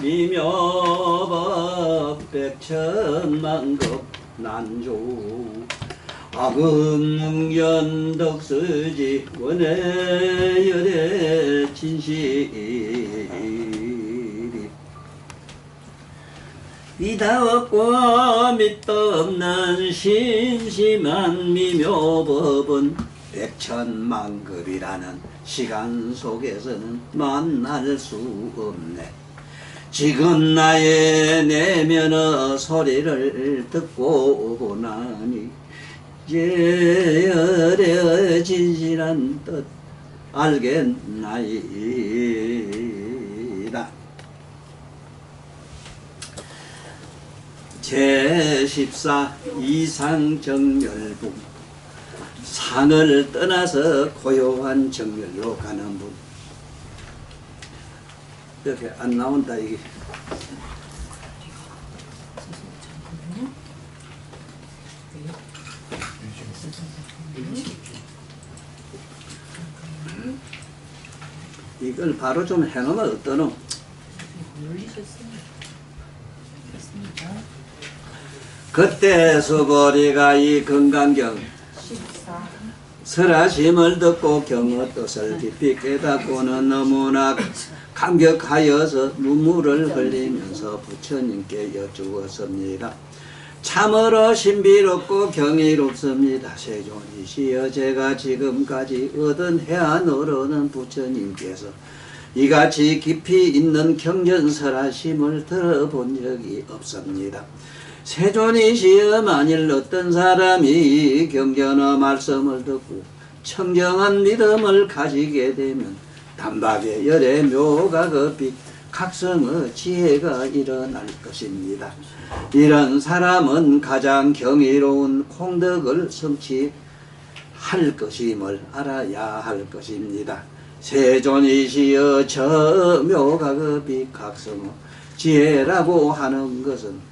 미묘법 백천만급 난조 악음문견 덕수지 원해열애 진실이 이다웠고 밑도 없는 심심한 미묘법은 백천만급이라는 시간 속에서는 만날 수 없네. 지금 나의 내면의 소리를 듣고 보나니 예열의 진실한 뜻 알겠나이다. 제14 이상정멸분 산을 떠나서 고요한 정멸로 가는 분. 이렇게 안 나온다 이게. 이걸 바로 좀 해놓으면 어떠노? 그때 수보리가 이 건강경 설하심을 듣고 경의 뜻을 깊이 깨닫고는 너무나 감격하여서 눈물을 흘리면서 부처님께 여쭈었습니다. 참으로 신비롭고 경이롭습니다. 세존이시여, 제가 지금까지 얻은 해안으로는 부처님께서 이같이 깊이 있는 경전설하심을 들어본 적이 없습니다. 세존이시여, 만일 어떤 사람이 경전의 말씀을 듣고 청정한 믿음을 가지게 되면 단박에 열의 묘각의 각성의 지혜가 일어날 것입니다. 이런 사람은 가장 경이로운 공덕을 성취할 것임을 알아야 할 것입니다. 세존이시여, 저 묘각의 각성의 지혜라고 하는 것은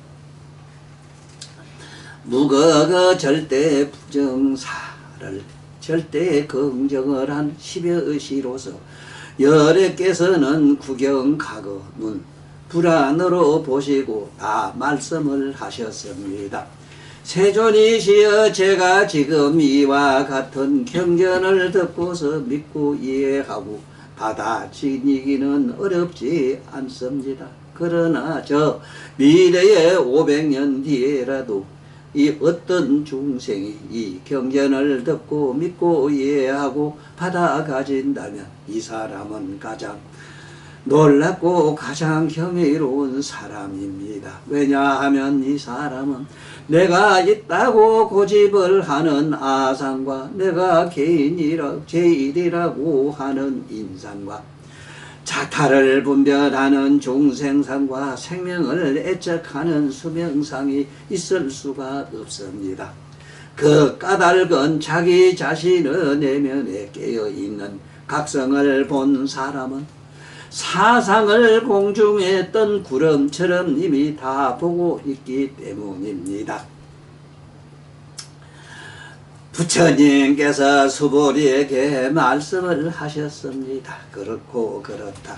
무거그 절대 부정사를 절대 긍정을 한 십여시로서 여래께서는 구경가거 눈 불안으로 보시고 다 말씀을 하셨습니다. 세존이시여, 제가 지금 이와 같은 경전을 듣고서 믿고 이해하고 받아들이기는 어렵지 않습니다. 그러나 저 미래의 500년 뒤에라도 이 어떤 중생이 이 경전을 듣고 믿고 이해하고 받아 가진다면 이 사람은 가장 놀랍고 가장 경이로운 사람입니다. 왜냐하면 이 사람은 내가 있다고 고집을 하는 아상과 내가 제일이라고 하는 인상과 자타를 분별하는 중생상과 생명을 애착하는 수명상이 있을 수가 없습니다. 그 까닭은 자기 자신의 내면에 깨어있는 각성을 본 사람은 사상을 공중에 뜬 구름처럼 이미 다 보고 있기 때문입니다. 부처님께서 수보리에게 말씀을 하셨습니다. 그렇고 그렇다.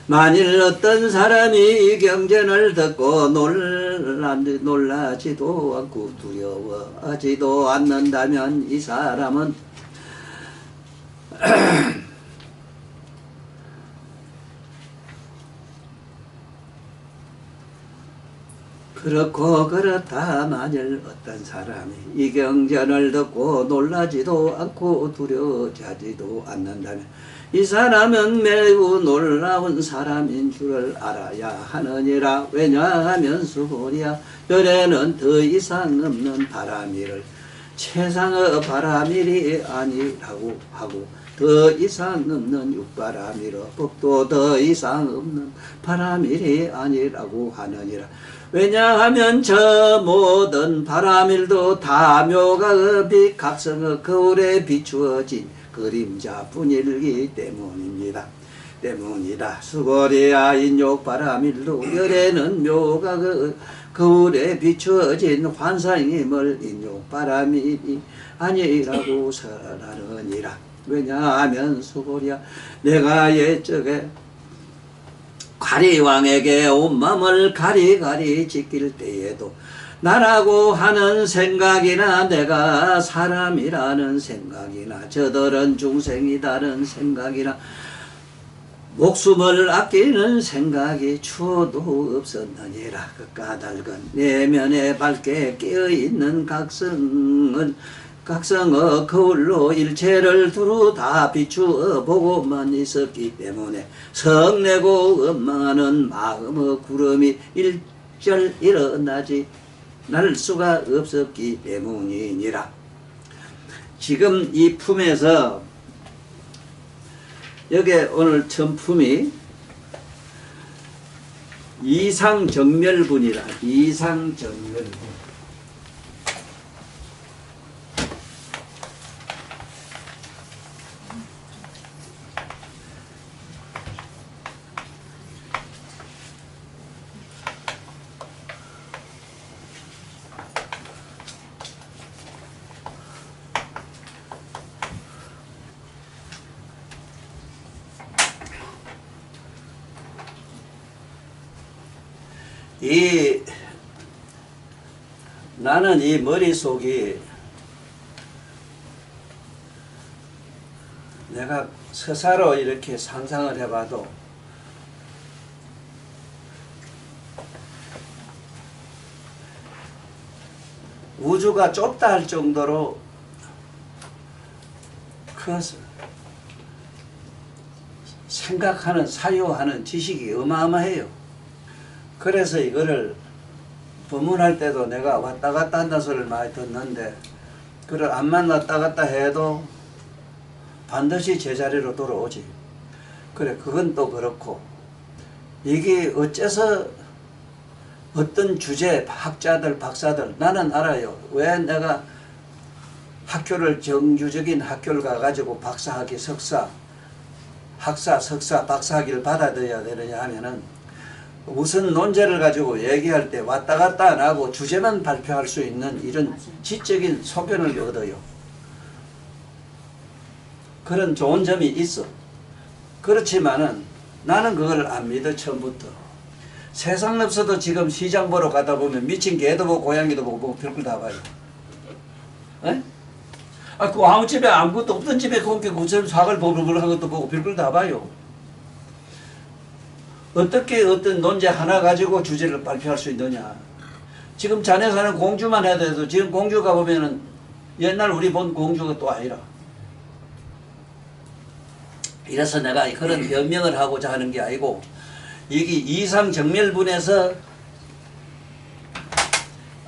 만일 어떤 사람이 이 경전을 듣고 놀라지도 않고 두려워하지도 않는다면 이 사람은 그렇고 그렇다. 만일 어떤 사람이 이 경전을 듣고 놀라지도 않고 두려워하지도 않는다면 이 사람은 매우 놀라운 사람인 줄을 알아야 하느니라. 왜냐하면 수보리야, 별에는 더 이상 없는 바라미를 최상의 바라밀이 아니라고 하고 더 이상 없는 육바라밀의 법도 더 이상 없는 바라밀이 아니라고 하느니라. 왜냐하면 저 모든 바라밀도 다 묘각의 빛 각성의 거울에 비추어진 그림자뿐이기 때문입니다. 수고리야, 인욕 바라밀도 열에는 묘각의 거울에 비추어진 환상임을 인욕 바라밀이 아니라고 설하느니라. 왜냐하면 수고리야, 내가 옛적에 가리왕에게 온맘을 가리가리 지킬 때에도 나라고 하는 생각이나 내가 사람이라는 생각이나 저들은 중생이다는 생각이나 목숨을 아끼는 생각이 추워도 없었느니라. 그 까닭은 내면에 밝게 깨어있는 각성의 거울로 일체를 두루 다 비추어 보고만 있었기 때문에 성내고 원망하는 마음의 구름이 일절 일어나지 날 수가 없었기 때문이니라. 지금 이 품에서 여기 오늘 전품이 이상정멸분이라. 이상정멸분. 나는 이 머릿속이 내가 서사로 이렇게 상상을 해봐도 우주가 좁다 할 정도로 그 생각하는 사유하는 지식이 어마어마해요. 그래서 이거를 법문할 때도 내가 왔다 갔다 한다는 소리를 많이 듣는데 그걸 안 만났다 갔다 해도 반드시 제자리로 돌아오지. 그래, 그건 또 그렇고 이게 어째서 어떤 주제 학자들 박사들 나는 알아요. 왜 내가 학교를 정규적인 학교를 가가지고 박사학위 석사 학사 석사 박사학위를 받아들여야 되느냐 하면은 무슨 논제를 가지고 얘기할 때 왔다 갔다 안 하고 주제만 발표할 수 있는 이런 지적인 소견을 얻어요. 그런 좋은 점이 있어. 그렇지만은 나는 그걸 안 믿어. 처음부터. 세상 없어도 지금 시장 보러 가다 보면 미친 개도 보고 고양이도 보고 별걸 다 봐요. 에? 그 아무 집에 아무것도 없던 집에 그렇게 구천 사과를 버블버블 한 것도 보고 별걸 다 봐요. 어떻게 어떤 논제 하나 가지고 주제를 발표할 수 있느냐. 지금 자네 사는 공주만 해도 지금 공주 가보면은 옛날 우리 본 공주가 또 아니라. 이래서 내가 그런 변명을 하고자 하는 게 아니고 이게 이상정멸분에서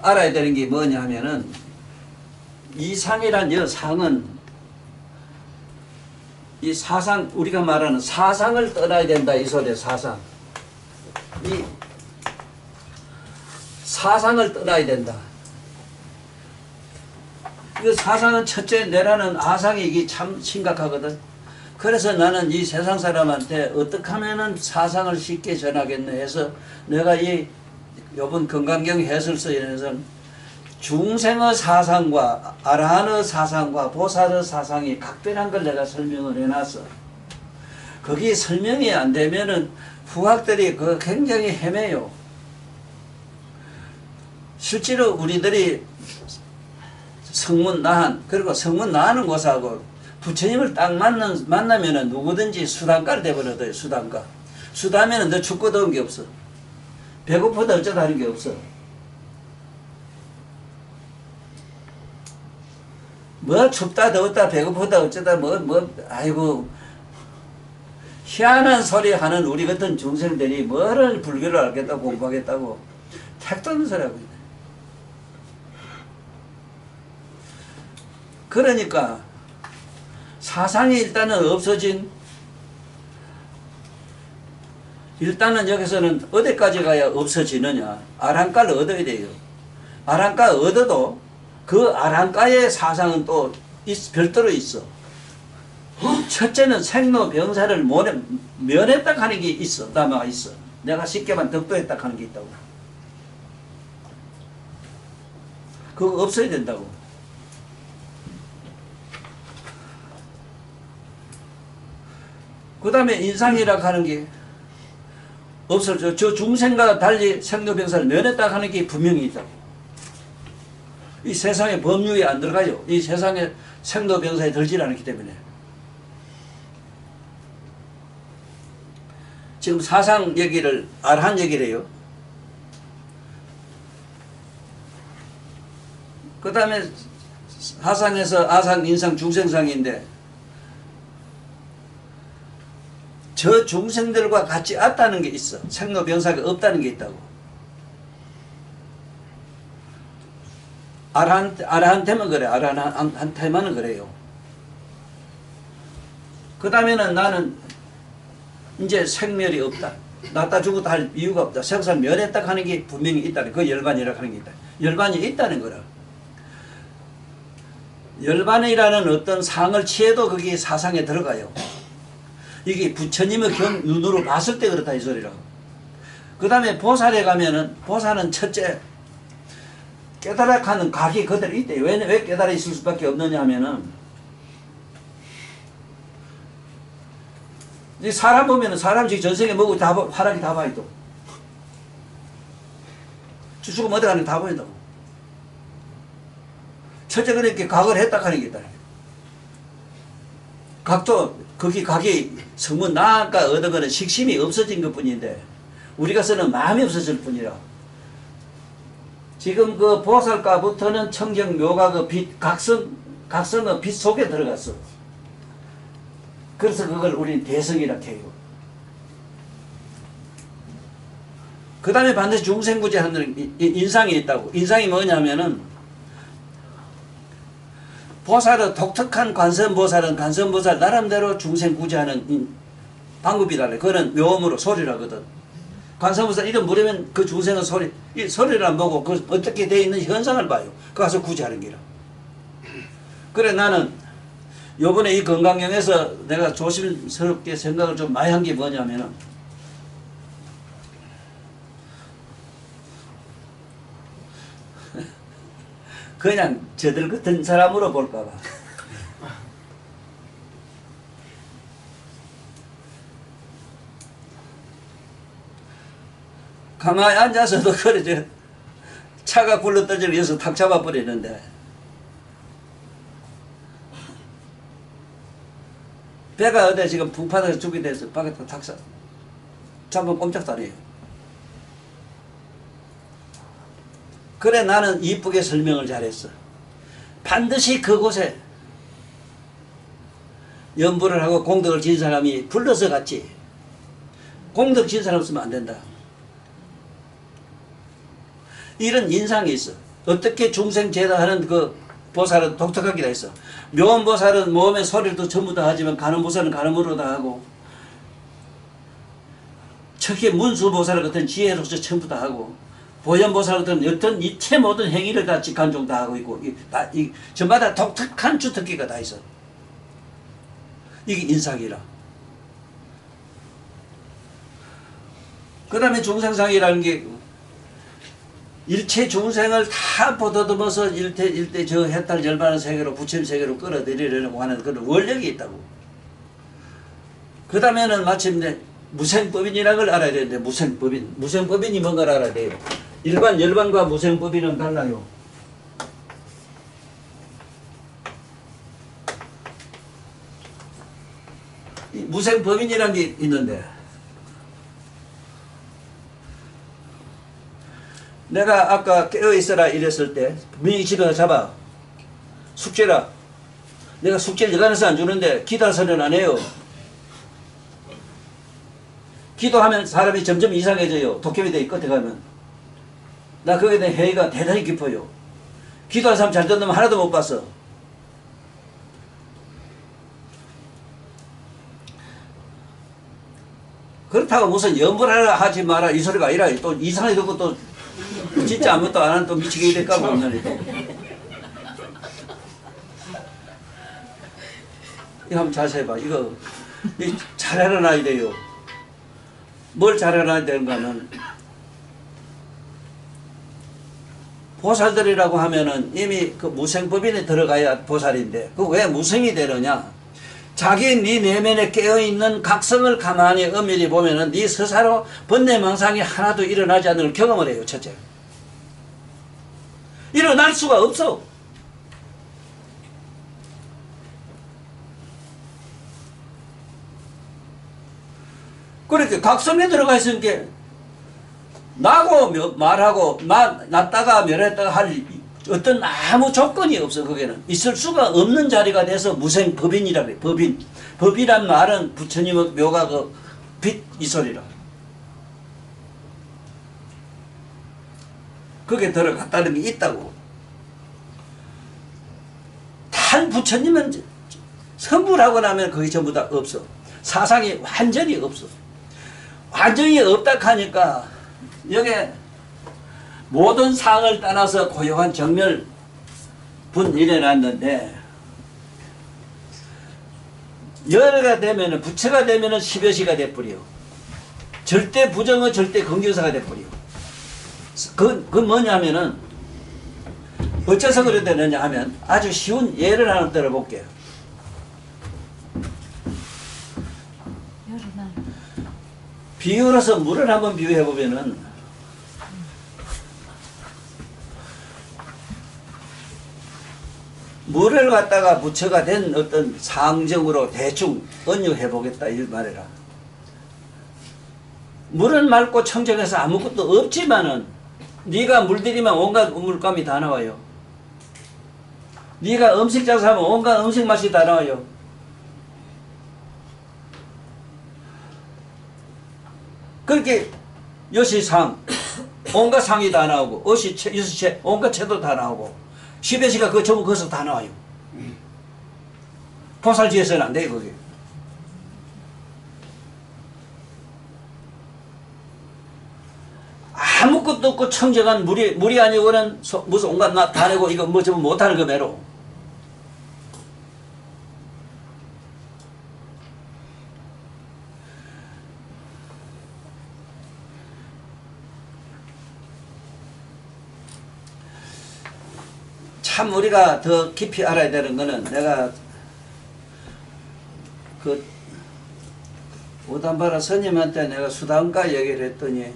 알아야 되는 게 뭐냐 하면은 이상이란 여 상은 이 사상 우리가 말하는 사상을 떠나야 된다 이 소리에 사상. 이 사상을 떠나야 된다. 이 사상은 첫째 내라는 아상이 이게 참 심각하거든. 그래서 나는 이 세상 사람한테 어떻게 하면은 사상을 쉽게 전하겠네 해서 내가 이 요번 건강경 해설서에서 중생의 사상과 아라한의 사상과 보살의 사상이 각별한 걸 내가 설명을 해놨어. 거기 설명이 안 되면은 후학들이 그 굉장히 헤매요. 실제로 우리들이 성문 나한 그리고 성문 나하는 곳하고 부처님을 딱 만나면은 누구든지 수단가를 돼버려요. 수단가. 수다면은 너 죽고 더운 게 없어. 배고프다 어쩌다 하는 게 없어. 뭐 춥다 더웠다 배고프다 어쩌다 아이고 희한한 소리 하는 우리 같은 중생들이 뭐를 불교를 알겠다고 공부하겠다고 택도 없는 소리 하고 있네. 그러니까 사상이 일단은 없어진 일단은 여기서는 어디까지 가야 없어지느냐. 아랑가를 얻어야 돼요. 아랑가 얻어도 그 아랑가의 사상은 또 별도로 있어. 첫째는 생로병사를 면했다 하는 게 있어. 남아 있어. 내가 쉽게만 덕도했다 하는 게 있다고. 그거 없어야 된다고. 그 다음에 인상이라 하는 게 없어져. 저 중생과 달리 생로병사를 면했다 하는 게 분명히 있다고. 이 세상의 법률에 안 들어가요. 이 세상에 생로병사에 들지 않기 때문에. 지금 사상 얘기를 아라한 얘기를 해요. 그 다음에 하상에서 아상, 인상, 중생상인데 저 중생들과 같이 왔다는 게 있어. 생로병사가 없다는 게 있다고. 아라한테만 그래. 아라한테만은 그래요. 그 다음에는 나는 이제 생멸이 없다. 낫다 죽었다 할 이유가 없다. 생사를 멸했다 하는 게 분명히 있다는, 그 열반이라고 하는 게 있다. 열반이 있다는 거라. 열반이라는 어떤 상을 취해도 그게 사상에 들어가요. 이게 부처님의 눈으로 봤을 때 그렇다 이 소리라고. 그 다음에 보살에 가면은, 보살은 첫째 깨달아가는 각이 그대로 있대. 왜 깨달아 있을 수밖에 없느냐 하면은, 이 사람 보면은 사람 지금 전생에 뭐고 다 화락이 다 봐요. 또 죽으면 어디 가는 게 다 보인다고. 첫째 그렇게 각을 했다 하는 게 있다. 각도 거기 각이 성문 나아가 얻은 거는 식심이 없어진 것 뿐인데 우리가 쓰는 마음이 없어질 뿐이라. 지금 그 보살가부터는 청정 묘가 그 빛, 각성의 빛 속에 들어갔어. 그래서 그걸 우리는 대성이라 해요. 그 다음에 반드시 중생구제하는 인상이 있다고. 인상이 뭐냐면은 보살은 독특한 관세음보살은 관세음보살 나름대로 중생구제하는 방법이라네. 그거는 묘음으로 소리라거든. 관세음보살 이름 물으면 그 중생의 소리, 이 소리를 안 보고 그 어떻게 되어 있는 현상을 봐요. 그 가서 구제하는 기라. 그래 나는 요번에 이 건강경에서 내가 조심스럽게 생각을 좀 많이 한 게 뭐냐면은 그냥 저들 같은 사람으로 볼까봐. 가만히 앉아서도 그래, 차가 굴러떨어져 위해서 탁 잡아버리는데, 배가 어디 지금 풍파에서 죽게 돼서 바깥에 탁 잡으면 꼼짝도 안 해요. 그래 나는 이쁘게 설명을 잘했어. 반드시 그곳에 연부를 하고 공덕을 진 사람이 불러서 갔지. 공덕 진 사람 쓰면 안 된다. 이런 인상이 있어. 어떻게 중생제다하는 그 보살은 독특하게 다 있어. 묘원보살은 몸의 소리도 전부 다 하지만 간음보살은 간음으로 다 하고, 척의 문수보살 같은 지혜로서 전부 다 하고, 보현보살 같은 어떤 이체 모든 행위를 다 직간종 다 하고 있고, 저마다 독특한 주특기가 다 있어. 이게 인상이라. 그 다음에 중생상이라는 게 일체 중생을 다 보더듬어서 일대 저 해탈 절반의 세계로 부처님 세계로 끌어들이려고 하는 그런 원력이 있다고. 그 다음에는 마침내 무생법인이라는 걸 알아야 되는데, 무생법인이 뭔가를 알아야 돼요. 일반 열반과 무생법인은 달라요. 무생법인이라는 게 있는데, 내가 아까 깨어있어라 이랬을 때 분명히 집에 가서 잡아. 숙제라. 내가 숙제를 여간해서 안 주는데 기도하서는 안 해요. 기도하면 사람이 점점 이상해져요. 도깨비 돼 끝에 가면. 나 거기에 대한 회의가 대단히 깊어요. 기도하는 사람 잘 듣는 놈 하나도 못 봤어. 그렇다고 무슨 연불하라 하지 마라 이 소리가 아니라 또 이상하게 듣고 또 진짜 아무것도 안 하면 또 미치게 될까 보면 또. 이거 한번 자세히 봐. 이거 잘 알아놔야 돼요. 뭘 잘 알아놔야 되는가 하면 보살들이라고 하면은 이미 그 무생법인에 들어가야 보살인데 그 왜 무생이 되느냐. 자기 네 내면에 깨어있는 각성을 가만히 엄밀히 보면은 네 스스로 번뇌망상이 하나도 일어나지 않는 걸 경험을 해요. 첫째. 일어날 수가 없어. 그렇게 각성에 들어가 있으니까 나고 말하고 낫다가 멸했다가 할 어떤 아무 조건이 없어. 거기는 있을 수가 없는 자리가 돼서 무생법인이라 그래. 법인. 법이란 말은 부처님의 묘가 그 빛 이 소리라. 거기에 들어갔다는 게 있다고. 단 부처님은 선불하고 나면 거기 전부 다 없어. 사상이 완전히 없어. 완전히 없다 하니까 여기에 모든 상을 떠나서 고요한 정멸 분 일어났는데 열가 되면은 부처가 되면은 10여시가 돼버려. 절대 부정의 절대 긍정사가 돼버려. 그 뭐냐면은 어째서 그래 되느냐 하면 아주 쉬운 예를 하나 들어볼게요. 비유로서 물을 한번 비유해 보면은 물을 갖다가 부처가 된 어떤 상정으로 대충 언유해 보겠다 이 말이라. 물은 맑고 청정해서 아무것도 없지만은 네가 물들이면 온갖 물감이 다 나와요. 네가 음식 장사하면 온갖 음식 맛이 다 나와요. 그렇게 여시상 온갖 상이 다 나오고 어시체 여시체 온갖 체도 다 나오고 10여시가 그 전부 거기서 다 나와요. 보살지에서는 안 돼요 그게. 아무것도 없고 청정한 물이 아니고는 무슨 온갖 다 내고 이거 뭐 전부 못하는 거 매로. 참 우리가 더 깊이 알아야 되는 거는 내가 그 오단바라 스님한테 내가 수단가 얘기를 했더니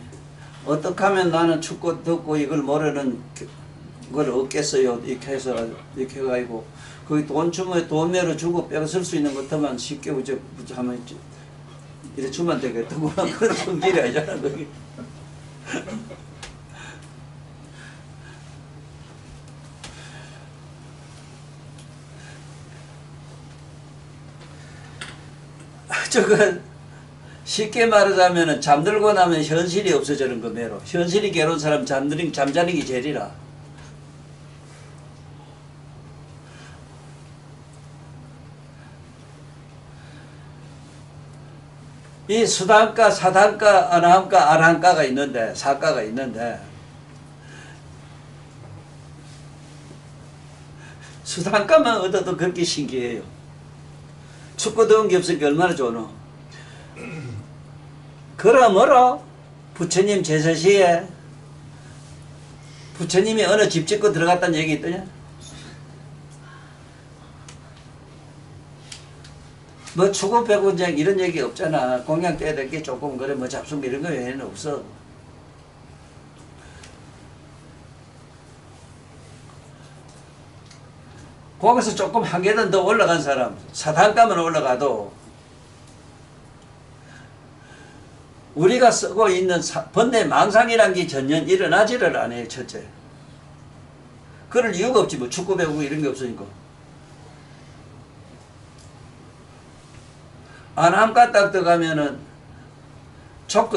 어떻게 하면 나는 춥고 덥고 이걸 모르는 걸 얻겠어요. 이렇게 해서 이렇게 해가지고 거기 돈 주면 돈매로 주고 뺏을 수 있는 것들만 쉽게 하면 이래 주면 되겠다구나. 그런 성질이 아니잖아 거기. 저건 쉽게 말하자면 잠들고 나면 현실이 없어지는 거 매로. 현실이 괴로운 사람 잠자는 게 제일이라. 이 수단가, 사단가, 아나함가, 아라함가가 있는데 사가가 있는데 수단가만 얻어도 그렇게 신기해요. 춥고 더운 게 없으니까 얼마나 좋노. 그러므로 부처님 제서시에 부처님이 어느 집 짓고 들어갔다는 얘기 있더냐? 뭐 추고 배고 이런 얘기 없잖아. 공양 떼야 될 게 조금 그래 뭐 잡순 이런 거 외에는 없어. 거기서 조금 한 계단 더 올라간 사람, 사단가만 올라가도 우리가 쓰고 있는 번뇌 망상이란 게 전혀 일어나지를 않아요. 첫째. 그럴 이유가 없지. 뭐 축구 배우고 이런 게 없으니까. 아나함가 딱 들어가면은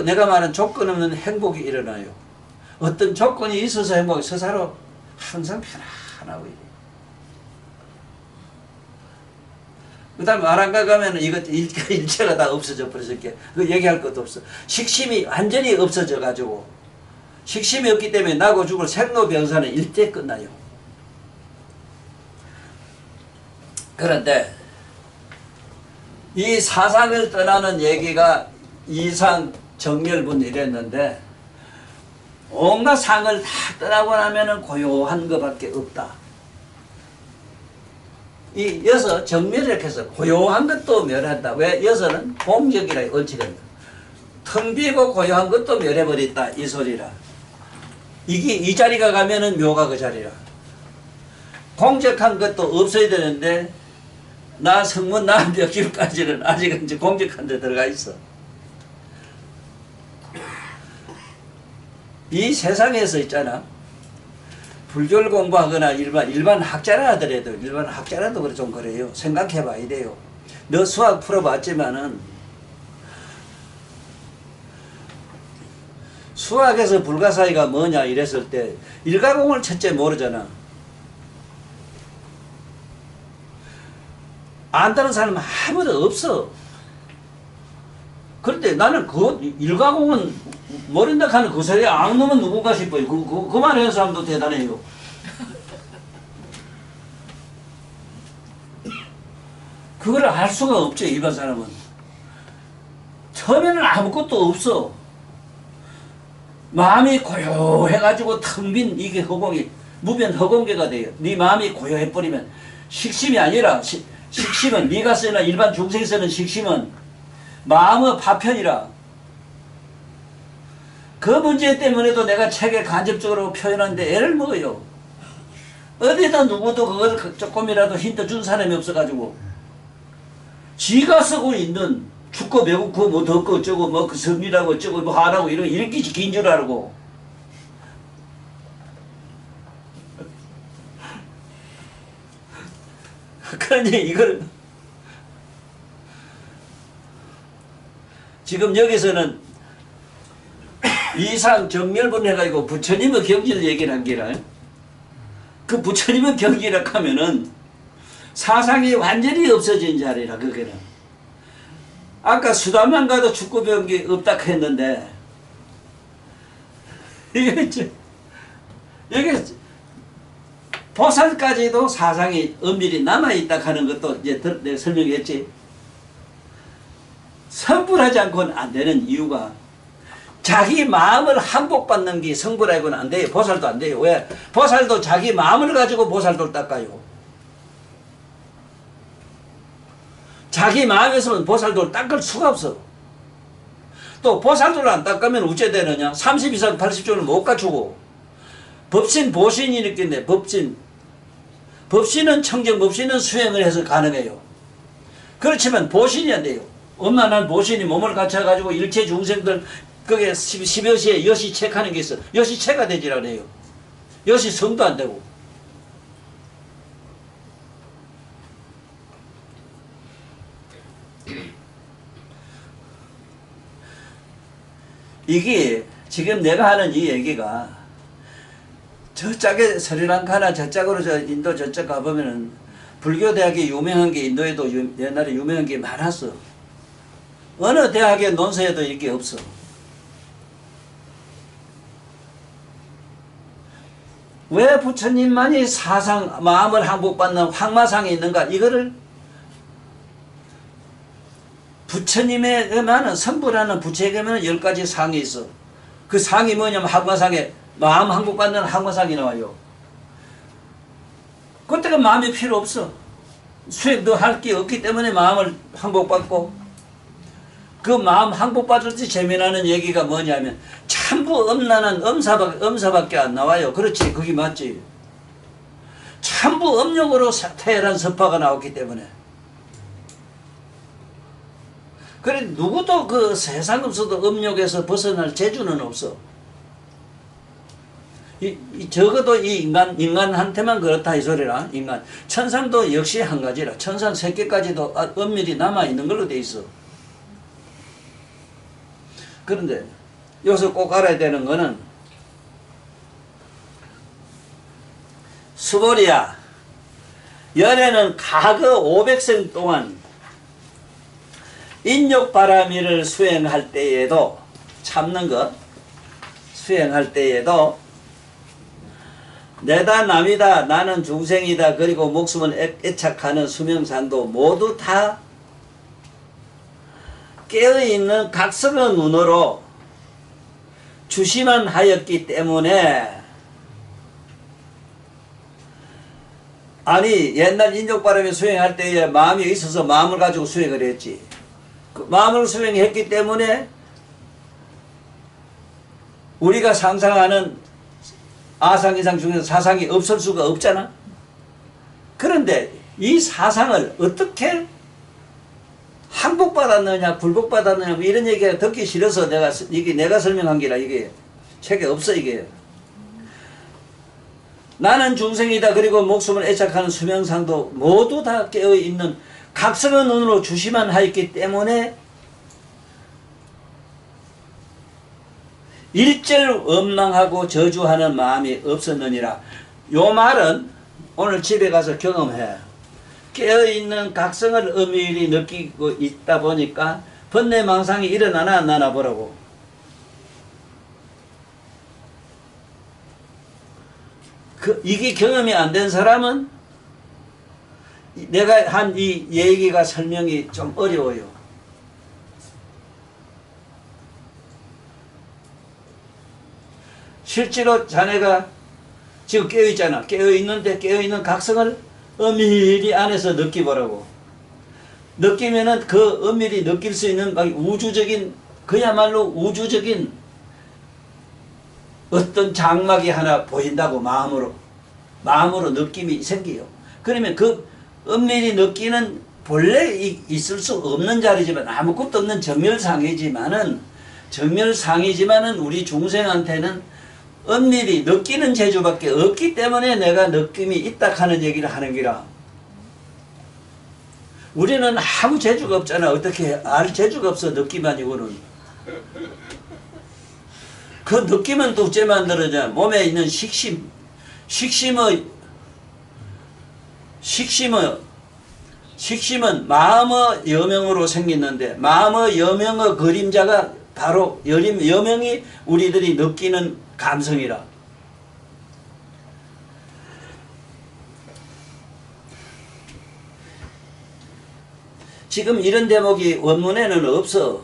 내가 말한 조건 없는 행복이 일어나요. 어떤 조건이 있어서 행복이 스스로 항상 편안하고 이래. 그 다음에 아란가 가면은 이것 일체가 다 없어져 버렸을게. 그 얘기할 것도 없어. 식심이 완전히 없어져 가지고 식심이 없기 때문에 나고 죽을 생로병사는 일제 끝나요. 그런데 이 사상을 떠나는 얘기가 이상 정멸분 이랬는데 온갖 상을 다 떠나고 나면은 고요한 것밖에 없다. 이 여서 정멸력해서 고요한 것도 멸한다. 왜? 여서는 공적이라 원칙은 텅 비고 고요한 것도 멸해버렸다 이 소리라. 이게 이 자리가 가면은 묘가 그 자리라. 공적한 것도 없어야 되는데 나 성문 나 몇 길까지는 아직은 이제 공적한 데 들어가 있어. 이 세상에서 있잖아. 불교를 공부하거나 일반 학자라 하더라도 일반 학자라도 그래 좀 그래요. 생각해 봐야 돼요. 너 수학 풀어봤지만은 수학에서 불가사의가 뭐냐 이랬을 때 일가공을 첫째 모르잖아. 안다는 사람은 아무도 없어. 그런데 나는 그 일가공은 모른다 하는 그 소리에 안 놈은 누군가 싶어요. 그 말하는 사람도 대단해요. 그걸 알 수가 없죠, 일반 사람은. 처음에는 아무것도 없어. 마음이 고요해가지고 텅 빈 이게 허공이 무변 허공계가 돼요. 네 마음이 고요해버리면 식심이 아니라 식심은 네가 쓰는 일반 중생이 쓰는 식심은 마음의 파편이라. 그 문제 때문에도 내가 책에 간접적으로 표현하는데 애를 먹어요. 어디다 누구도 그걸 조금이라도 힌트 준 사람이 없어가지고 지가 쓰고 있는 죽고 매고 그거 뭐 덮고 어쩌고 뭐 그 성리라고 어쩌고 뭐 하라고 이런 이렇게 긴 줄 알고 그러니 이걸 지금 여기서는 이상 정멸분 해가지고 부처님의 경지를 얘기를 한 게라. 그 부처님의 경지라 하면은 사상이 완전히 없어진 자리라 그게는. 아까 수다만 가도 죽고 배운 게 없다 했는데 이게 여기 보살까지도 사상이 엄밀히 남아있다 하는 것도 이제 내가 설명했지. 성불하지 않고는 안 되는 이유가 자기 마음을 항복받는 게 성불하고는 안 돼요. 보살도 안 돼요. 왜? 보살도 자기 마음을 가지고 보살도를 닦아요. 자기 마음에서는 보살도를 닦을 수가 없어. 또 보살도를 안 닦으면 어째 되느냐? 30 이상 80조를 못 갖추고 법신 보신이 있겠네. 법신은 청정 법신은 수행을 해서 가능해요. 그렇지만 보신이 안 돼요. 엄마는 보신이 몸을 갖춰가지고 일체 중생들 그게 10여시에 여시책하는 게 있어. 여시체가 되질 않아요. 여시성도 안 되고. 이게 지금 내가 하는 이 얘기가 저짝에 스리랑카나 저짝으로 저 인도 저쪽 가보면은 불교 대학이 유명한 게 인도에도 옛날에 유명한 게 많았어. 어느 대학의 논서에도 이게 없어. 왜 부처님만이 사상 마음을 항복받는 황마상이 있는가? 이거를 부처님에게만은 성불하는 부처에게만은 10가지 상이 있어. 그 상이 뭐냐면 항마상에 마음 항복받는 항마상이 나와요. 그때가 마음이 필요 없어. 수행도 할 게 없기 때문에 마음을 항복받고 그 마음 항복받을 때 재미나는 얘기가 뭐냐면 참부 엄나는 엄사밖에 안 나와요. 그렇지. 그게 맞지. 참부 엄욕으로 태어난 서파가 나왔기 때문에. 그래 누구도 그 세상 없어도 음욕에서 벗어날 재주는 없어. 적어도 이 인간한테만 그렇다 이 소리라. 인간 천상도 역시 한 가지라. 천상 세계까지도 엄밀히 남아있는 걸로 돼 있어. 그런데 여기서 꼭 알아야 되는 거는 수보리야 연애는 가거 500생 동안 인욕바라미를 수행할 때에도 참는 것 수행할 때에도 내다 남이다 나는 중생이다 그리고 목숨을 애착하는 수명산도 모두 다 깨어있는 각성의 눈으로 주시만 하였기 때문에 아니 옛날 인족바람에 수행할 때에 마음이 있어서 마음을 가지고 수행을 했지. 그 마음을 수행했기 때문에 우리가 상상하는 아상이상 중에서 사상이 없을 수가 없잖아. 그런데 이 사상을 어떻게 항복받았느냐 굴복받았느냐 뭐 이런 얘기가 듣기 싫어서 이게 내가 설명한 게라 이게 책에 없어 이게. 나는 중생이다 그리고 목숨을 애착하는 수명상도 모두 다 깨어있는 각성의 눈으로 주시만 하였기 때문에 일절 원망하고 저주하는 마음이 없었느니라. 요 말은 오늘 집에 가서 경험해. 깨어있는 각성을 엄밀히 느끼고 있다 보니까 번뇌망상이 일어나나 안 나나 보라고. 이게 경험이 안 된 사람은 내가 한 이 얘기가 설명이 좀 어려워요. 실제로 자네가 지금 깨어있잖아. 깨어있는데 깨어있는 각성을 엄밀히 안에서 느끼보라고. 느끼면은 그 엄밀히 느낄 수 있는 막 우주적인 그야말로 우주적인 어떤 장막이 하나 보인다고 마음으로 느낌이 생겨요. 그러면 그 엄밀히 느끼는 본래 있을 수 없는 자리지만 아무것도 없는 정멸상이지만은 우리 중생한테는 엄밀히 느끼는 재주밖에 없기 때문에 내가 느낌이 있다 하는 얘기를 하는 기라. 우리는 아무 재주가 없잖아. 어떻게 알 재주가 없어 느낌 아니고는. 그 느낌은 도대체 만들어져. 몸에 있는 식심은 마음의 여명으로 생겼는데 마음의 여명의 그림자가 바로 여명이 우리들이 느끼는 감성이라. 지금 이런 대목이 원문에는 없어.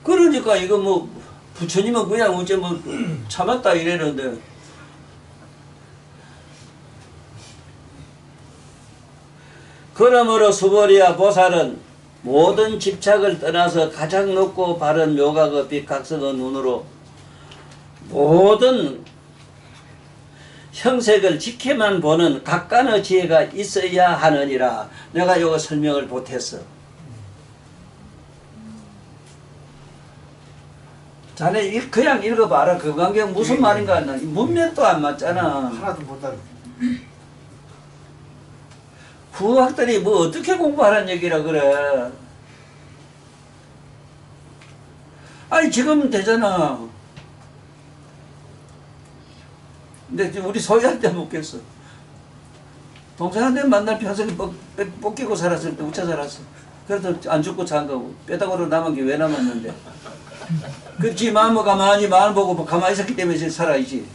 그러니까 이거 뭐 부처님은 그냥 어째 뭐 참았다 이래는데 그러므로 수보리야 보살은 모든 집착을 떠나서 가장 높고 바른 묘각의 빛 각성의 눈으로 모든 형색을 지켜만 보는 각간의 지혜가 있어야 하느니라. 내가 이거 설명을 못했어. 자네 그냥 읽어봐라. 그 광경 무슨 말인가 안 나. 문면도 안 맞잖아. 하나도 못 알아. 후학들이 뭐 어떻게 공부하라는 얘기라 그래. 아니 지금 되잖아. 근데 우리 소희한테 묻겠어. 동생한테 만날 평생에 볶이고 살았을 때 우차 살았어. 그래도 안 죽고 산 거고 뼈다구로 남은 게 왜 남았는데. 그 지 마음을 가만히 마음 보고 가만히 있었기 때문에 살아있지.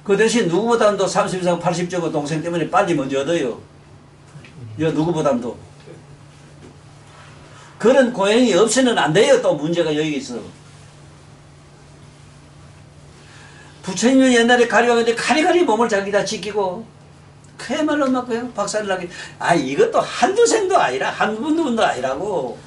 그 대신 누구보다도 30 이상 80점의 동생 때문에 빨리 먼저 얻어요. 누구보다도. 그런 고행이 없이는 안 돼요. 또 문제가 여기 있어. 부처님은 옛날에 가리왔는데 가리가리 몸을 자기다 지키고 그야말로 막 그냥 박살을 나게. 아 이것도 한두 생도 아니라 한두 분도 아니라고.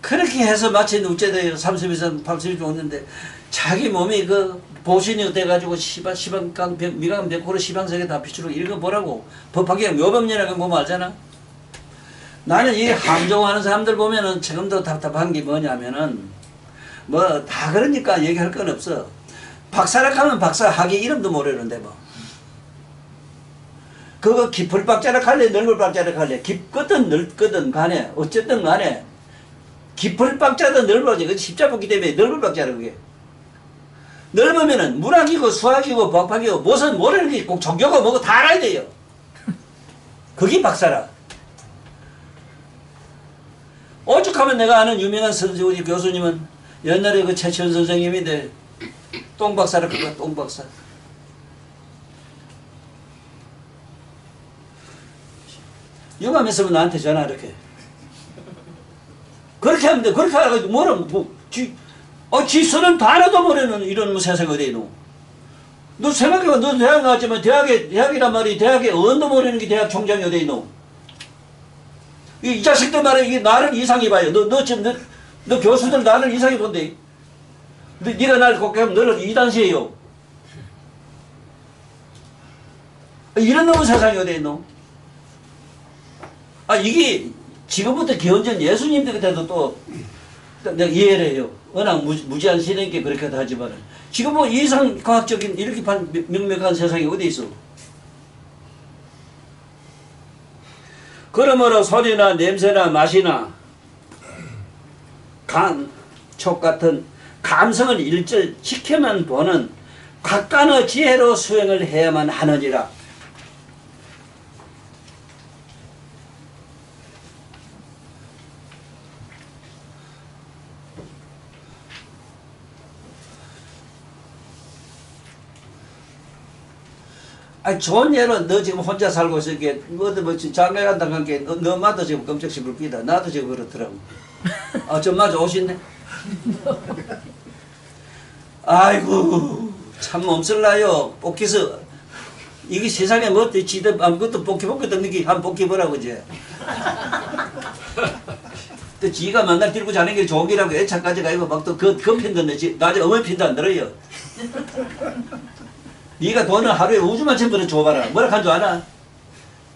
그렇게 해서 마치 우째도 30 이상 80이 죽었는데 자기 몸이 그 보신이 돼가지고 시방강 미강 100% 시방색에 다 비추고 이런 거 뭐라고. 법하게 묘법년이라고 보면 알잖아. 나는 이 함정하는 사람들 보면은 지금도 답답한 게 뭐냐면은 뭐 다 그러니까 얘기할 건 없어. 박사라 하면 박사 학위 이름도 모르는데 뭐. 그거 깊을 박자락 할래 넓을 박자락 할래 깊거든 넓거든 간에 어쨌든 간에 깊을 박자든 넓어지. 그 십자붙기 때문에 넓을 박자락 그게. 넓으면은 문학이고 수학이고 법학이고 무슨 모르는 게 꼭 종교고 뭐고 다 알아야 돼요. 그게 박사라. 오죽하면 내가 아는 유명한 우리 교수님은 옛날에 그 최천 선생님인데 똥박사라 그거 똥박사. 유감했으면 나한테 전화 이렇게. 그렇게 하면 돼. 그렇게 하고 뭐라 뭐 지서는 하나도 모르는 이런 세상이 어디 있노? 너 생각해봐. 너 대학 나왔지만 대학이란 말이 대학에 언도 모르는 게 대학 총장이 어디 있노? 이 자식들 말에 이게 나를 이상히 봐요. 너 지금 너 교수들 나를 이상히 본대. 네가 날 곡해하면 너는 이단시해요. 이런 놈의 세상이 어디 있노? 이게 지금부터 기원전 예수님들한테도 또 내가 이해를 해요. 워낙 무지한 시대니까 그렇게도 하지만 지금 뭐 이상 과학적인 이렇게 명백한 세상이 어디 있어? 그러므로 소리나 냄새나 맛이나 촉 같은 감성을 일절 지켜만 보는 각간의 지혜로 수행을 해야만 하느니라. 좋은 예로 너 지금 혼자 살고 있을 게 어디 뭐 장가 간다 한 게 너 엄마도 지금 깜짝 싶을 끼다. 나도 지금 그렇더라고. 좀 맞아 오신네. 아이고 참 몸살나요. 뽑기서 이게 세상에 뭐 지들 아무것도 뽑기 없는 게 한 뽑기 보라고 이제. 또 지가 맨날 들고 자는 게 좋은 기라고 애착까지 가고 막 또 그 편던데 나중에 어머니 편도 안 들어요. 네가 돈을 하루에 우주만 전부를 줘봐라. 뭐라 한 줄 아나?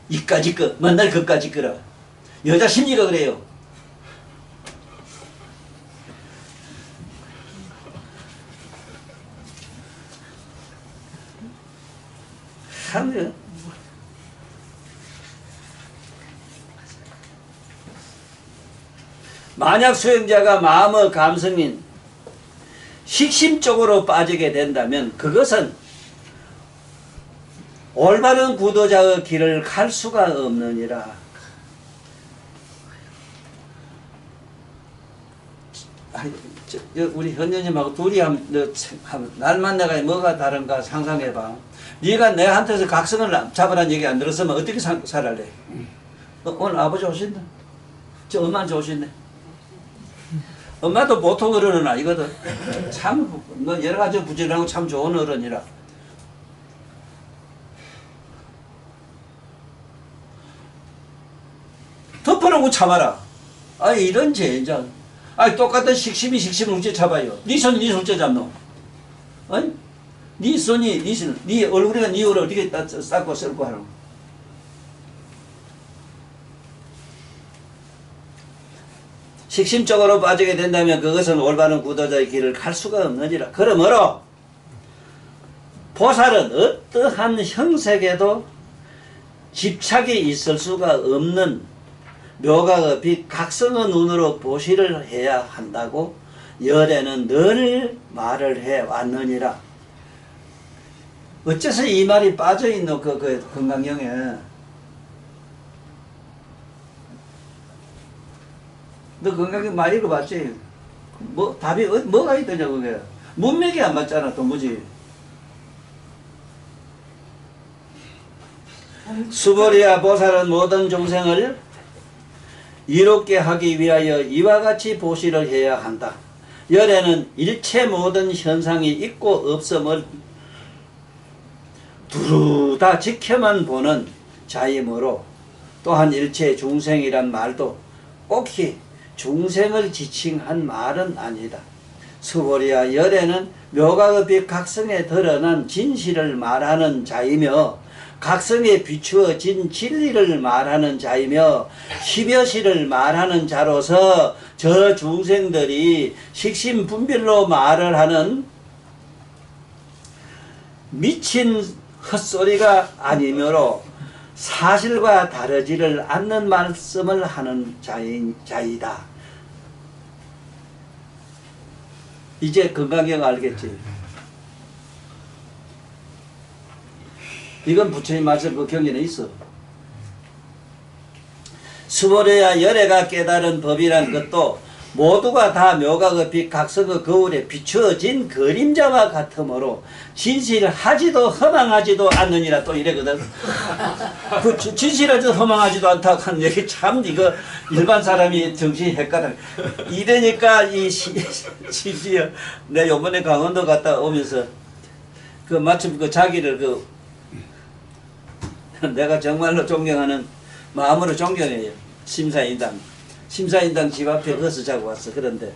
이까지 거 맨날 그까지 거라. 여자 심리가 그래요. 참 만약 수행자가 마음의 감성인 식심 쪽으로 빠지게 된다면 그것은 올바른 구도자의 길을 갈 수가 없느니라. 우리 현녀님하고 둘이 날 만나가 뭐가 다른가 상상해봐. 네가 내한테서 각성을 잡으라는 얘기 안 들었으면 어떻게 살아래? 오늘 아버지 오신다. 저 엄마한테 오신네. 엄마도 보통 어른은 아니거든. 참 여러 가지 부지런하고 참 좋은 어른이라. 덮어놓고 참아라. 이런 젠장. 똑같은 식심을 어째 잡아요. 네 손이 네 손째 잡노? 네 손이 네 얼굴이가 네 얼굴을 어떻게 닦고 썰고 하노? 식심적으로 빠지게 된다면 그것은 올바른 구도자의 길을 갈 수가 없느니라. 그러므로 보살은 어떠한 형색에도 집착이 있을 수가 없는 묘각의 빛 각성의 눈으로 보시를 해야 한다고 열에는 늘 말을 해왔느니라. 어째서 이 말이 빠져있노 그 건강경에. 너 건강경 많이 읽어봤지? 답이 뭐가 있더냐 그게. 문맥이 안 맞잖아 도무지. 수보리아 보살은 모든众생을 이롭게 하기 위하여 이와 같이 보시를 해야 한다. 열에는 일체 모든 현상이 있고 없음을 두루 다 지켜만 보는 자이므로 또한 일체 중생이란 말도 꼭히 중생을 지칭한 말은 아니다. 수보리아 열에는 묘각의 빛 각성에 드러난 진실을 말하는 자이며 각성에 비추어진 진리를 말하는 자이며 십여시를 말하는 자로서 저 중생들이 식심분별로 말을 하는 미친 헛소리가 아니므로 사실과 다르지를 않는 말씀을 하는 자이다. 이제 건강경 알겠지? 이건 부처님 말씀 그 경전에 있어. 수보리아 열애가 깨달은 법이란 것도 모두가 다 묘각의 빛 각성의 거울에 비추어진 그림자와 같으므로 진실하지도 허망하지도 않느니라 또 이래거든. 그 진실하지도 허망하지도 않다고 하는 얘기 참 이거 일반 사람이 정신이 헷갈려. 이러니까 이 심지어 내가 요번에 강원도 갔다 오면서 그 마침 그 자기를 그 내가 정말로 존경하는 마음으로 존경해요. 심사인당 집 앞에 거기서 자고 왔어. 그런데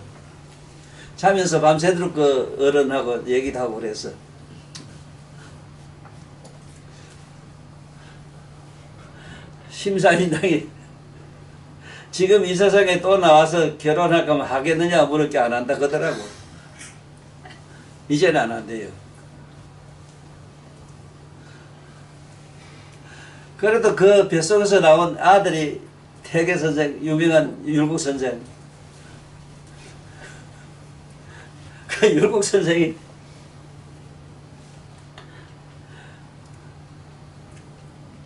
자면서 밤새도록 그 어른하고 얘기도 하고 그랬어. 심사인당이 지금 이 세상에 또 나와서 결혼할 거면 하겠느냐 물을 게 안 한다 그러더라고. 이제는 안 한대요. 그래도 그 뱃속에서 나온 아들이 태계 선생, 유명한 율곡 선생. 그 율곡 선생이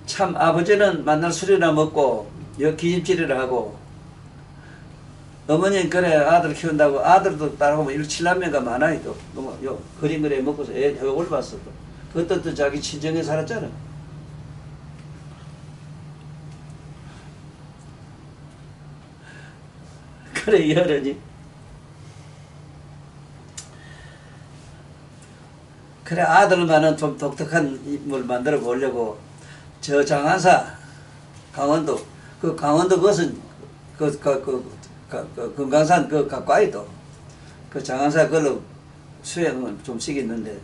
참 아버지는 맨날 술이나 먹고 기집질이를 하고 어머니는 그래 아들 키운다고 아들도 따라오면 이렇게 칠남매가 많아요. 또 요 그림 그래 먹고서 애 욕을 봤어. 그것도 또 자기 친정에 살았잖아. 그래 이 어른이 그래 아들만은 좀 독특한 인물 만들어 보려고 저 장안사 강원도 그 강원도 그것은 그 금강산 그 가까이도 그 장안사 그걸로 수행을 좀씩 있는데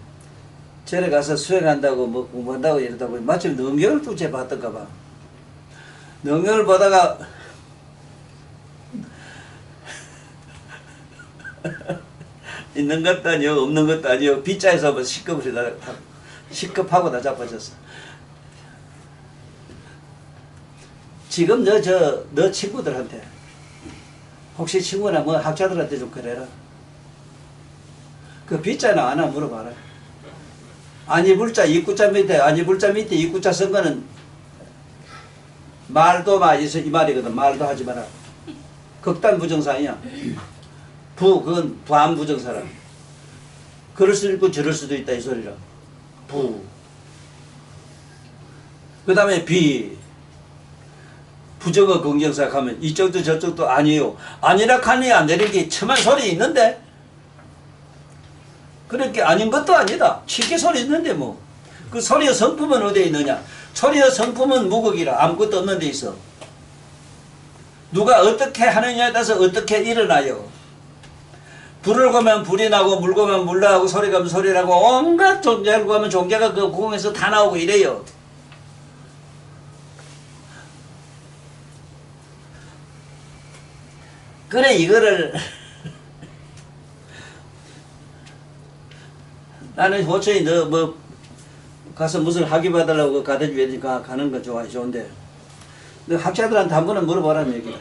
절에 가서 수행한다고 뭐 공부한다고 이러다 보니 마침 능경을 또 제 봤던가 봐. 능경을 보다가 있는 것도 아니요 없는 것도 아니요 빗자에서 시급하고 다 자빠졌어. 지금 너 친구들한테 혹시 친구나 뭐 학자들한테 좀 그래라. 그 빗자나 하나 물어봐라. 아니불자 입구자 밑에 아니불자 밑에 입구자 쓴 거는 말도 마이서 이 말이거든. 말도 하지 마라. 극단 부정사이야. 그건 반부정사라. 그럴 수도 있고 저럴 수도 있다 이 소리라. 그 다음에 부정어 긍정사 하면 이쪽도 저쪽도 아니요. 아니라 하니 안 되는 게 첨한 소리 있는데 그렇게 아닌 것도 아니다. 쉽게 소리 있는데 뭐. 그 소리의 성품은 어디에 있느냐. 소리의 성품은 무극이라 아무것도 없는 데 있어. 누가 어떻게 하느냐에 따라서 어떻게 일어나요. 불을 가면 불이 나고 물 가면 물 나고 소리 가면 소리 나고 온갖 종자를 가면 종자가 그 공에서 다 나오고 이래요. 그래 이거를 나는 호천이 너 뭐 가서 무슨 학위 받으려고 가든지 왜니까 가는 거 좋은데 너 학자들한테 한 번은 물어보라는 얘기다.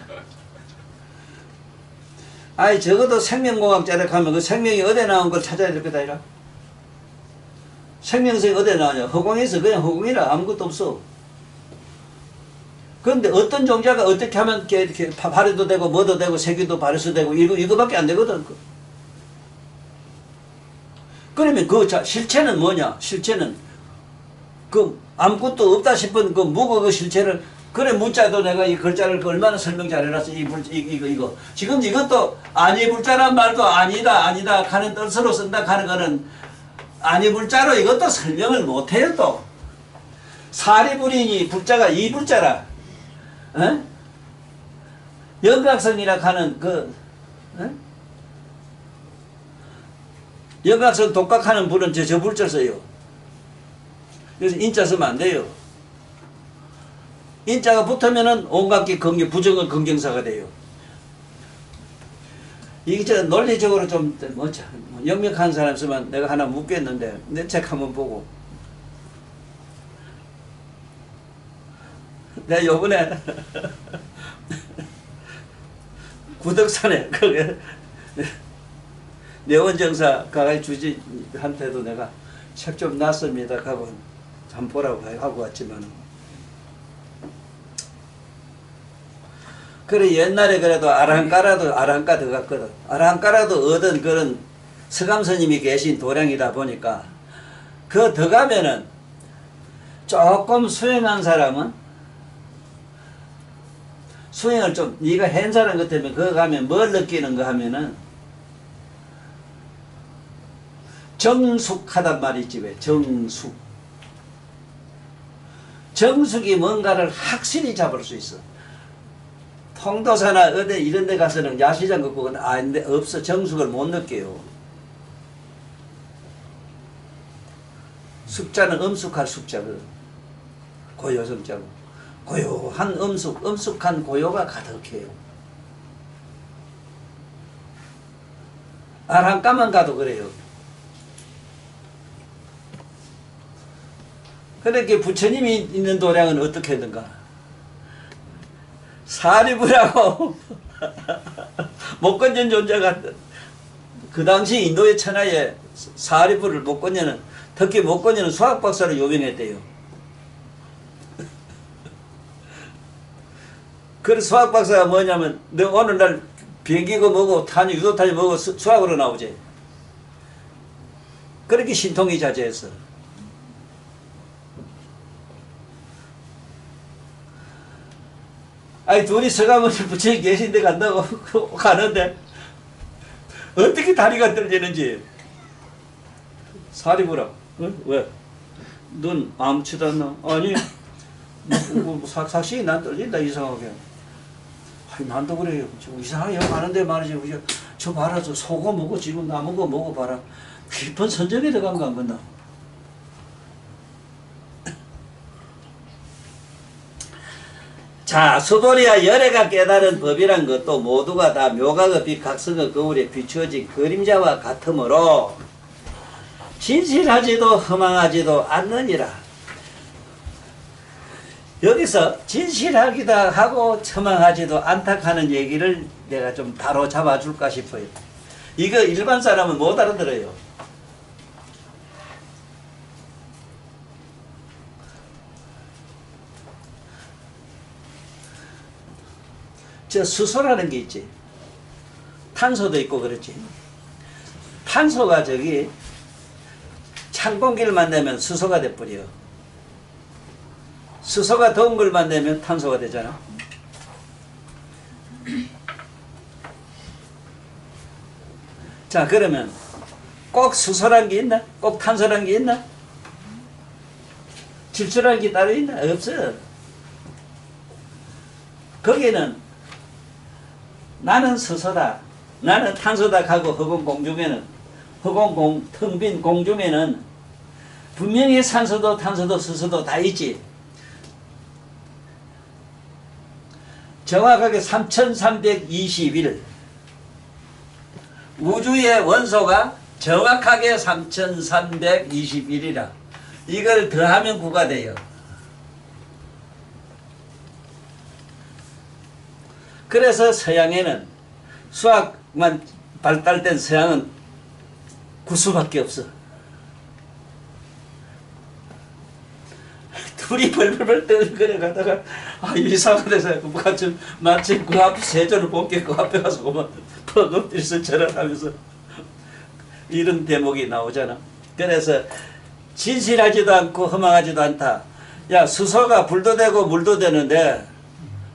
아니 적어도 생명공학자를 가면 그 생명이 어디에 나온 걸 찾아야 될 거다 이라. 생명성이 어디에 나오냐. 허공에서 그냥 허공이라 아무것도 없어. 그런데 어떤 종자가 어떻게 하면 이렇게 발효도 되고 뭐도 되고 세균도 발효도 되고 이거밖에 안 되거든. 그러면 그 실체는 뭐냐. 실체는 그 아무것도 없다 싶은 그 무거 그 실체를 그래 문자도 내가 이 글자를 얼마나 설명 잘해놨어. 이거 지금 이것도 아니불자란 말도 아니다 가는 뜻으로 쓴다 하는 거는 아니불자로 이것도 설명을 못해요. 또 사리불이니 불자가 이불자라. 어? 영각성이라 하는 그 어? 영각성 독각하는 불은 저 불자 써요. 그래서 인자 쓰면 안 돼요. 인자가 붙으면은 온갖 게 부정은 긍정사가 돼요. 이게 저 논리적으로 좀 역력한 사람 쓰면 내가 하나 묻겠는데 내 책 한번 보고 내가 요번에 구덕산에 그게 내원정사 가가지 주지한테도 내가 책 좀 놨습니다 하고 한번 보라고 하고 왔지만 그래 옛날에 그래도 아랑가라도 아랑가 들어갔거든. 아랑가라도 얻은 그런 서감스님이 계신 도량이다 보니까 그 들어가면은 조금 수행한 사람은 수행을 좀 네가 한 사람 같으면 그거 가면 뭘 느끼는가 하면은 정숙하단 말이지. 왜 정숙. 정숙이 뭔가를 확실히 잡을 수 있어. 통도사나 어디 이런 데 가서는 야시장 걷고 근데 없어. 정숙을 못 느껴요. 숙자는 엄숙할 숙자거든. 고요성자고. 고요한 엄숙한 고요가 가득해요. 아랑가만 가도 그래요. 그렇게 부처님이 있는 도량은 어떻게 하는가? 사리부라고 못 건진 존재가 그 당시 인도의 천하에 사리부를 못 건지는 특히 못 건지는 수학박사로 유명했대요. 그 수학박사가 뭐냐면 너 오늘날 비행기고 뭐고 탄이 유도탄이 뭐고 수학으로 나오지. 그렇게 신통이 자제했어. 아니 둘이 서가모니 부처님 계신데 간다고 가는데 어떻게 다리가 떨리는지. 사리부라. 응? 왜? 넌 아무치도 않나? 아니 삭삭시 난 떨린다 이상하게. 아니 난도 그래요. 이상하게 가는데 말이지. 저 봐라 저 소고 뭐고 지금 남은 거 뭐고 봐라. 깊은 선정에 들어간 거 안 봤나? 자, 수도리와 열애가 깨달은 법이란 것도 모두가 다 묘각의 빛, 각성의 거울에 비추어진 그림자와 같으므로 진실하지도 허망하지도 않느니라. 여기서 진실하기도 하고 허망하지도 않다 하는 얘기를 내가 좀 바로 잡아줄까 싶어요. 이거 일반 사람은 못 알아들어요. 저 수소라는 게 있지. 탄소도 있고 그렇지. 탄소가 저기 찬 공기를 만나면 수소가 돼버려. 수소가 더운 걸 만나면 탄소가 되잖아. 자 그러면 꼭 수소란 게 있나? 꼭 탄소란 게 있나? 질소란 게 따로 있나? 없어. 거기는 나는 수소다, 나는 탄소다 하고 허공 공중에는 텅 빈 공중에는 분명히 산소도 탄소도 수소도 다 있지. 정확하게 3321 우주의 원소가 정확하게 3321이라. 이걸 더하면 9가 돼요. 그래서 서양에는 수학만 발달된 서양은 9수밖에 없어. 둘이 벌벌벌 떨거려 가다가 이상하대서 마침 그 앞에 세조를 본게 그 앞에 가서 보면 퍽 엎드려서 절하면서 이런 대목이 나오잖아. 그래서 진실하지도 않고 허망하지도 않다. 야 수소가 불도 되고 물도 되는데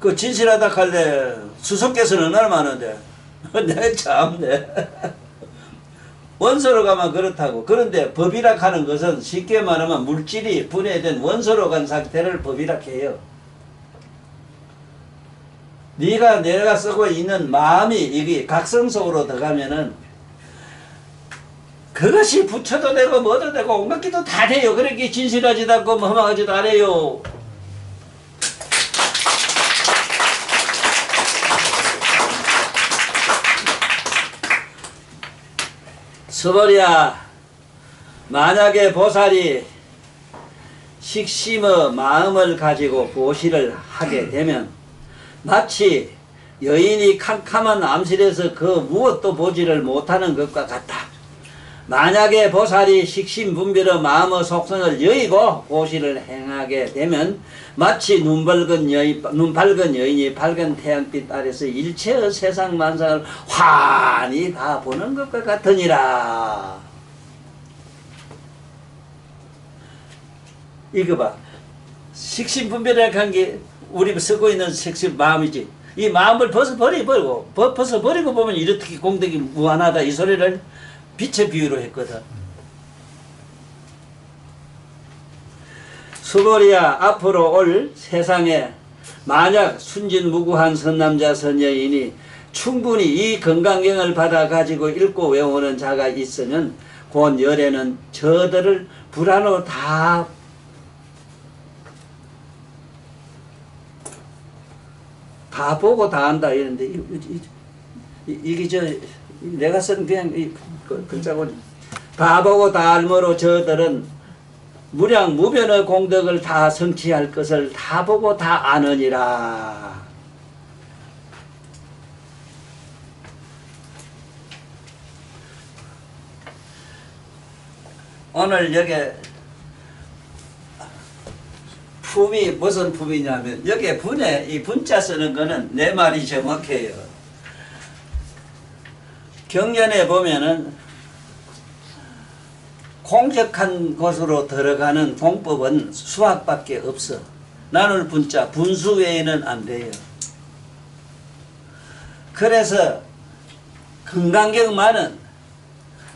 그 진실하다 할래 수소께서는 얼마나 많은데 내 참네. 원소로 가면 그렇다고. 그런데 법이라 하는 것은 쉽게 말하면 물질이 분해된 원소로 간 상태를 법이라 해요. 내가 쓰고 있는 마음이 이게 각성 속으로 들어가면은 그것이 부처도 되고 뭐도 되고 온갖 기도 다 돼요. 그렇게 진실하지도 않고 허망하지도 않아요. 서버리야, 만약에 보살이 식심의 마음을 가지고 보시를 하게 되면 마치 여인이 캄캄한 암실에서 그 무엇도 보지를 못하는 것과 같다. 만약에 보살이 식신분별의 마음의 속성을 여의고 고시를 행하게 되면 마치 눈 밝은 여인이 밝은 태양빛 아래서 일체의 세상 만상을 환히 다 보는 것과 같으니라. 이거 봐. 식신분별이라고 한 게 우리 쓰고 있는 식신 마음이지. 이 마음을 벗어버리고 보면 이렇게 공덕이 무한하다 이 소리를 빛의 비유로 했거든. 수고리야, 앞으로 올 세상에 만약 순진무구한 선남자 선여인이 충분히 이 건강경을 받아 가지고 읽고 외우는 자가 있으면 곧 열에는 저들을 불안으로 다 보고 다 한다 이런데 이게 내가 쓴 그냥 글자고 다 보고 다 알므로 저들은 무량무변의 공덕을 다 성취할 것을 다 보고 다 아느니라. 오늘 여기 품이 무슨 품이냐면 여기에 분에 이 분자 쓰는 거는 내 말이 정확해요. 경전에 보면은 공적한 곳으로 들어가는 공법은 수학밖에 없어. 나눌 분자 분수 외에는 안 돼요. 그래서 건강경만은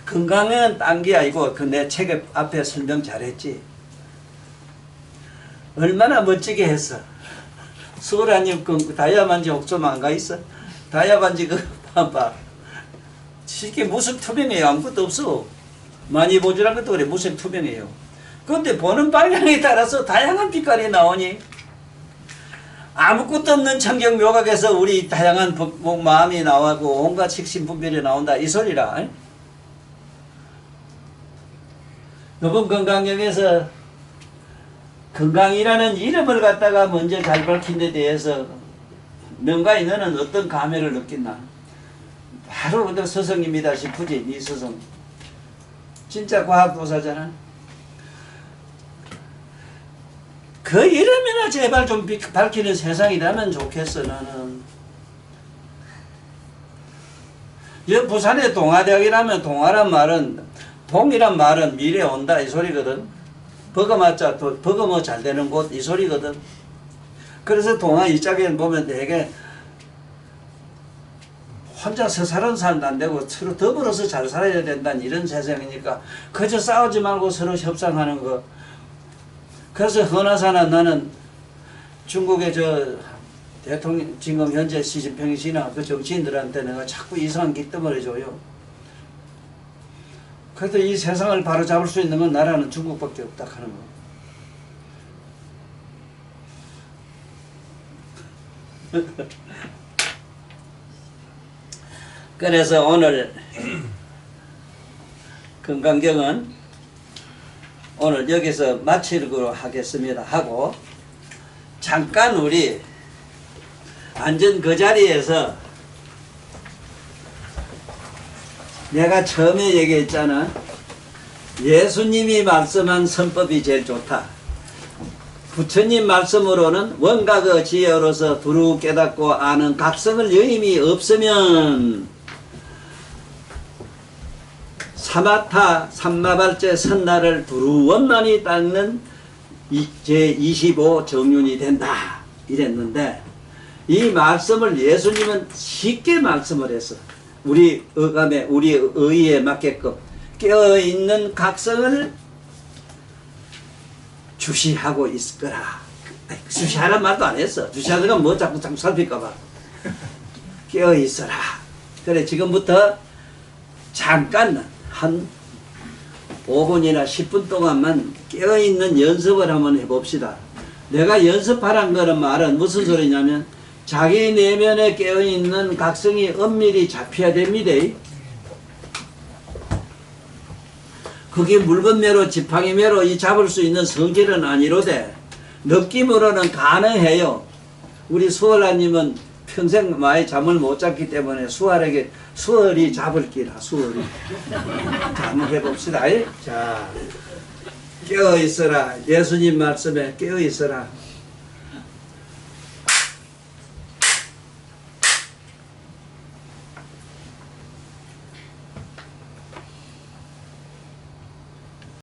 건강은 딴 게 아니고 그 내 책 앞에 설명 잘했지. 얼마나 멋지게 했어. 수호라님 그 다이아반지 옥점 안 가 있어? 다이아반지 그 봐봐. 이게 무색 투명해요. 아무것도 없어. 많이 보지란 것도 그래. 무색 투명해요. 그런데 보는 방향에 따라서 다양한 빛깔이 나오니 아무것도 없는 청경 묘각에서 우리 다양한 마음이 나오고 온갖 식신분별이 나온다 이 소리라. 이번 건강경에서 건강이라는 이름을 갖다가 먼저 잘 밝힌 데 대해서 명가이 너는 어떤 감회를 느꼈나? 바로 스승입니다 싶으지. 네 스승 진짜 과학도사잖아. 그 이름이나 제발 좀 밝히는 세상이라면 좋겠어. 나는 여 부산의 동아대학이라면 동아란 말은 동이란 말은 미래 온다 이 소리거든. 버거맞자 버거뭐 잘 되는 곳 이 소리거든. 그래서 동아 이 짝에 보면 되게 혼자서 사는 사람도 안 되고 서로 더불어서 잘 살아야 된다는 이런 세상이니까 그저 싸우지 말고 서로 협상하는 거. 그래서 허나사나 나는 중국의 저 대통령 지금 현재 시진핑이 지나 그 정치인들한테 내가 자꾸 이상한 깃덩어리 줘요. 그래도 이 세상을 바로잡을 수 있는 건 나라는 중국밖에 없다 하는 거. 그래서 오늘 건강경은 오늘 여기서 마치도록 하겠습니다. 하고 잠깐 우리 앉은 그 자리에서 내가 처음에 얘기했잖아. 예수님이 말씀한 선법이 제일 좋다. 부처님 말씀으로는 원각의 지혜로서 두루 깨닫고 아는 각성을 여임이 없으면 사마타 삼마발제 선나를 두루 원만히 닦는 제25 정륜이 된다 이랬는데 이 말씀을 예수님은 쉽게 말씀을 했어. 우리 의감에 우리 의에 맞게끔 깨어있는 각성을 주시하고 있을 거라. 주시하란 말도 안 했어. 주시하다가 뭐 자꾸 살필까봐. 깨어있어라. 그래 지금부터 잠깐 한 5분이나 10분 동안만 깨어있는 연습을 한번 해봅시다. 내가 연습하란 거는 말은 무슨 소리냐면 자기 내면에 깨어있는 각성이 엄밀히 잡혀야 됩니다. 그게 물건매로 지팡이매로 이 잡을 수 있는 성질은 아니로되 느낌으로는 가능해요. 우리 수월라님은 평생 많이 잠을 못 잤기 때문에 수월하게 수월히 잡을 기라 수월히. 자, 한번 해봅시다. 자, 깨어 있어라. 예수님 말씀에 깨어 있어라.